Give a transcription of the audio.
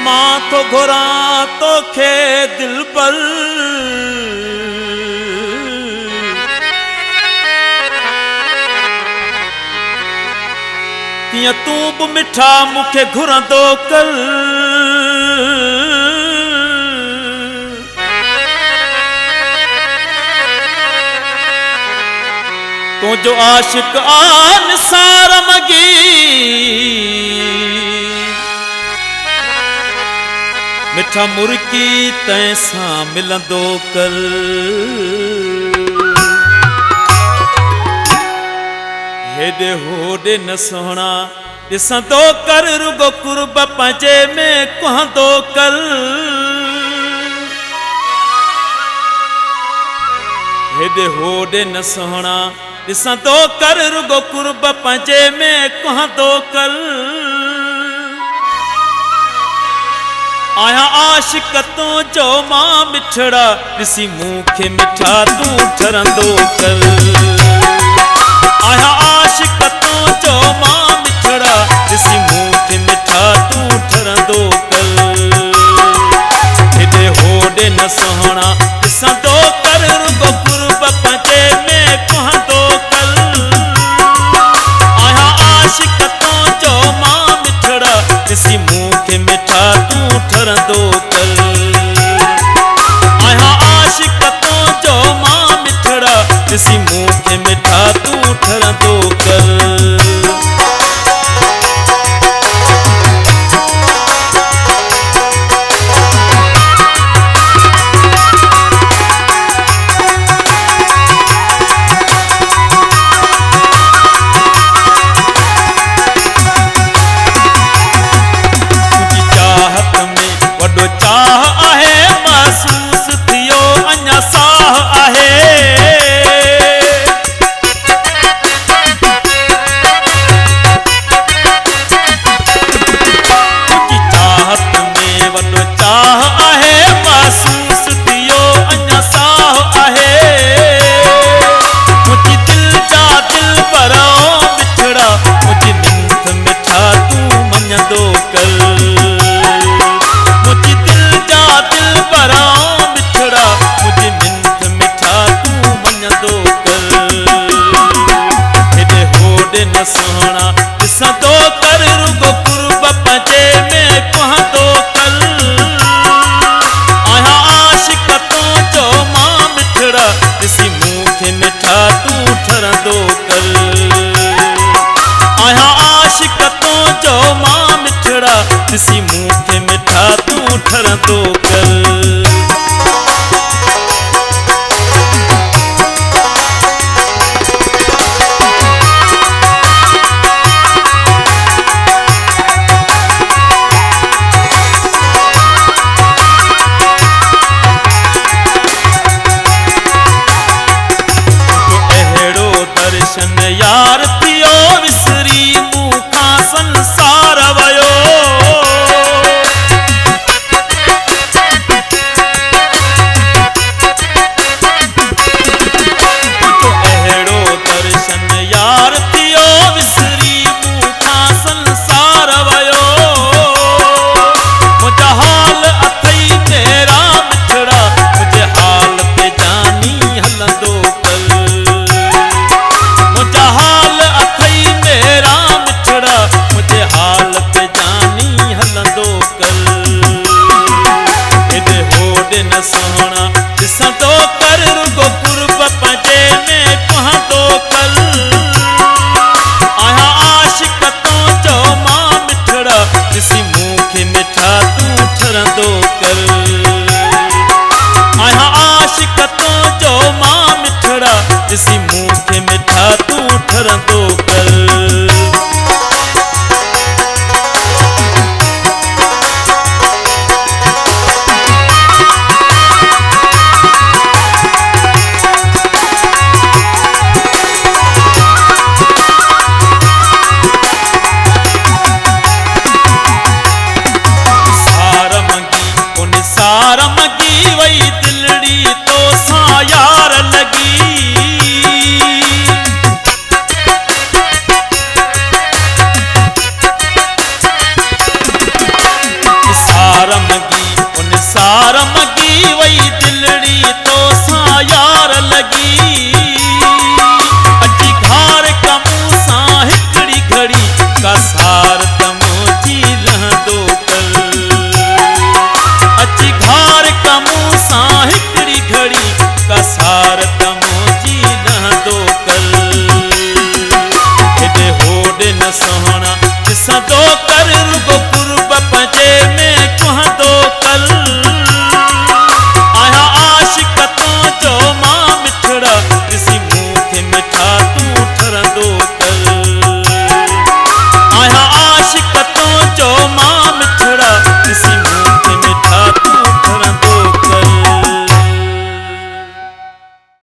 मां तो घुरा तोखे दिल पर तीअं तूं बि मिठा मूंखे घुरंदो कर तुंहिंजो आशिक आ निसार मगी मिठा मुर्की तैसां मिलंदो कर हेॾे होॾे न सोहणा ॾिसंदो कर रुगो कुर्ब पंहिंजे में कुहंदो कर हेॾे होॾे न सोहणा ॾिसंदो कर रुगो कुर्ब पंहिंजे में कुहंदो कर आया आशिक तुंहिंजो मां मिठड़ा ॾिसी मूंखे मिठा तूं ठरंदो कर आया आशिक तुंहिंजो मां मिठड़ा ॾिसी मूंखे मिठा तूं ठरंदो कर हेॾे होॾे न सोहणा ॾिसंदो कर रुगो कुर्ब पंहिंजे में कुहंदो कर आया आशिक तुंहिंजो मां मिठड़ा ॾिसी मूंखे मिठा तूं ठरंदो कर आया आशिक तुंहिंजो मां मिठड़ा ॾिसी मूंखे मिठा तूं ठरंदो कर सोहणा ॾिसंदो कर रुगो कुर्ब पंहिंजे में कुहंदो कर आया आशिक तुंहिंजो मां मिठड़ा ॾिसी मूंखे मिठा तूं ठरंदो कर आया आशिक तुंहिंजो मां मिठड़ा ॾिसी मूंखे मिठा तूं ठरंदो कर यार थियो विसरी मूंखां संसार वयो अहिड़ो दर्शन यार थियो विसरी मूंखां संसार वयो मुंहिंजा हाल अथई तेरा मिठड़ा मुंहिंजे हाल ते जानी हलंदो हाल अथई मेरा मिठड़ा मुझे हाल पे जानी हलंदो कर हेॾे होॾे न सोहणा ॾिसंदो कर रुगो कुर्ब पंहिंजे में कुहंदो कर आया आशिक तुंहिंजो मां मिठड़ा ॾिसी मूंखे मिठा तूं ठरंदो कर आया आशिक तुंहिंजो मां मिठड़ा ॾिसी मूंखे मिठा तूं ठरंदो कर सार मंगी